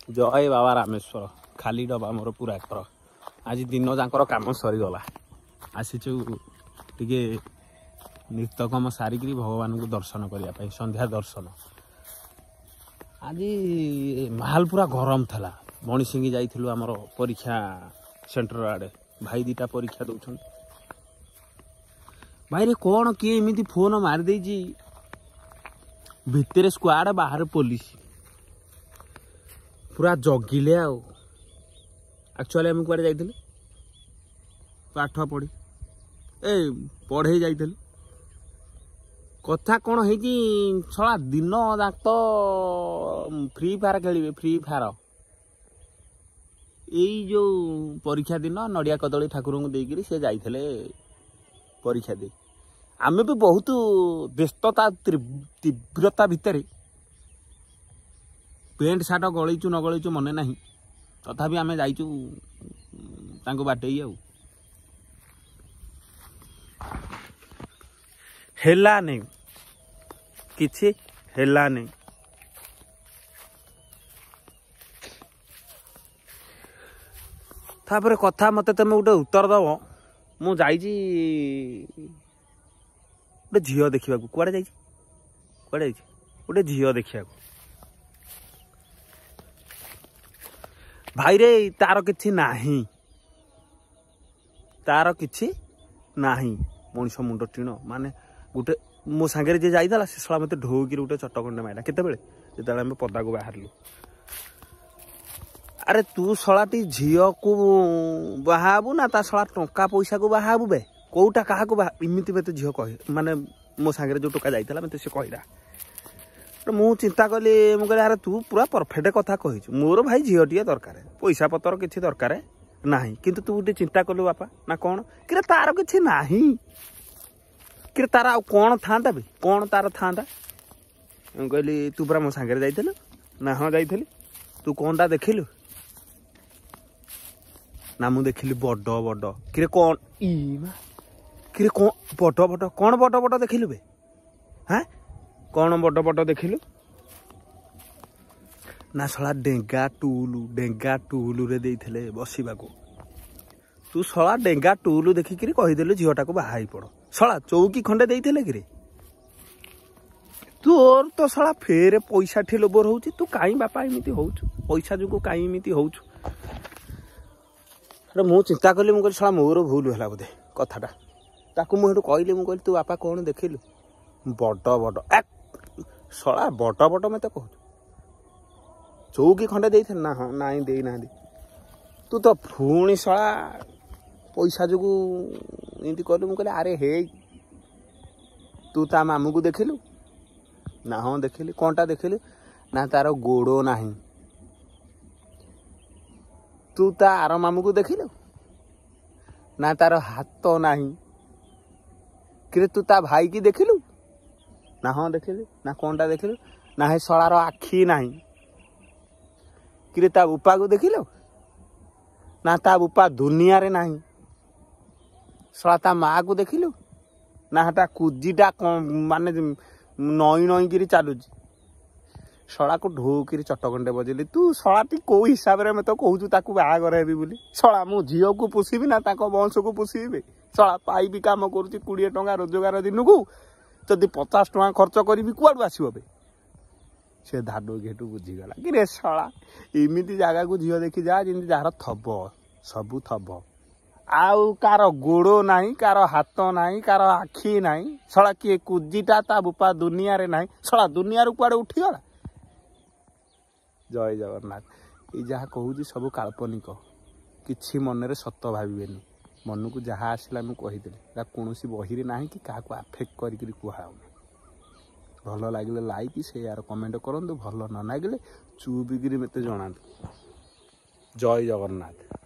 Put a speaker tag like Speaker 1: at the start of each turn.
Speaker 1: जय बाबा रामेश्वर खाली डबा मोर पूरा कर आज दिन जाकर कम सरीगला आसीचु टे नित्यकम सारिक भगवान को दर्शन करने संध्या दर्शन आज माहल पूरा गरम था मणिसिंह जाइलु आमर परीक्षा सेंटर आड़े भाई दीटा परीक्षा दौरान भाई रे कौन किए एमती फोन मारिदे भितर स्क्वाड बाहर पुलिस पूरा जगिले एक्चुअली आम कड़े जाइलु पाठ पढ़ी पढ़े जाइलु कथा कौन है छड़ा दिन जाक तो फ्री फायर खेलिए फ्री फायर यही जो परीक्षा दिन नड़िया कदली ठाकुर को देकर सी जाइए परीक्षा दे आमे भी बहुत व्यस्तता तीव्रता भितर पेंट सार्ट गलैचु न गलैचु मने ना तथापि आमे जाइचु बाटे हेला नहीं किछि हेला नहीं तापर कथा मते तुम गोटे उत्तर दब मु जाइछि गोटे झील देखा कुआड़े जाइछि गोटे झील देखा भाई रे तार किछि नाही मनीष मुंड टीण माने गोटे मो सांगे जे जाइला से सला मते ढोकी गोटे चटकंडे माइला केतेबेले जेतेबेले आमे पदा को बाहरलु अरे तू सलाटी झील को बाहाबू ना ता सला टंका पैसा को बाहाबू बे कोटा काहा को इमिति मते झील कह माने मो सांगे जो टोका जाइला मते से कहला मु चिंता कली मु कहले अरे तू पूरा परफेक्ट कथा कहिछु मोर भाई झीलटिए दरकार पैसा पतर किछि दरकार नाही किंतु तू गोटे चिंता कलु बापा ना कौन कि तार किछि नाही कि तार आ कौन था भी कौन तार था कहली तू पूरा मो सांगे जाइलु ना हाँ जाइली तू कौनटा देखिलु ना मु देखिली बड बड कि कौन कि कौन बड बड कौन बड बड देखिलु बे हाँ कौन बड बड देखिलु ना सला डेंगा टूलू रे देइथले बसिबा को तू सला डेंगा टूलू देखिक कहीदेलु झीलटा को बाहा पड़ सला चौकी खंडे देइथले कि तोर तो सला फेर पैसा ठी लोभर होउची तू काई बापा एमिति होउछु पैसा जुको काई एमिति होउछु अरे मु चिंता कली मु कहली सला मोर भूल होला बोधे कथाटा ताकू मु हेटु कहली मु कहली तू बापा कौन देखिलु बड बड सला बड बड मते कहू चौकी खंडे देइथे ना हाँ नाई देई ना तू तो पुणी सला पैसा जो एमती कहलु मु कहली अरे हे तू ता मामू को देखिलु ना हाँ देखिली कौनटा देखिलु ना तार गोड़ नाही तू ता आर मामू को देखिलु ना तार हाथ नाही कि तू ता भाई की देखिलु ना हाँ देखिली ना कौनटा देखिलु ना हे सलार आखि नाही कि ता बुपा को देखिलु ना ता बुपा दुनिया रे नाही सला ता माँ को देखिलु ना हटा कुजीटा माने नई नई कि चलुची सला को ढोकी चटकंडे बजेली तू सलाटी कौ हिसाब से मत कहूँ ताकू बाहागर हेबी बोली सला मो झील को पोषिबी ना वंश को पोषिबे सला पाइबी काम करुच्ची 20 टंका रोजगार दिन को जदि 50 टंका खर्च करी कुआड़ू आसो बे से धाडो घेटू बुझीगला कि रे सला एमती जगह को झील देखी जा जमी जार थब सबू थब आउ कार गोड़ नाही कार हाथ नाही कार आखि नाही सला किए कुजीटा ता बुपा दुनिया रे नाही सला दुनिया रू कुआडे उठीगला जय जगन्नाथ ये जहाँ कहूँ सब काल्पनिक किछि मन रे सत भावेनि मन को जहाँ आसला मुझे कहीदेली कौन बही ना कि क्या आफेक्ट करी कहुना भल लगे लाइक शेयर कमेंट करूँ भल न लगे चुप मत जनातु जय जगन्नाथ।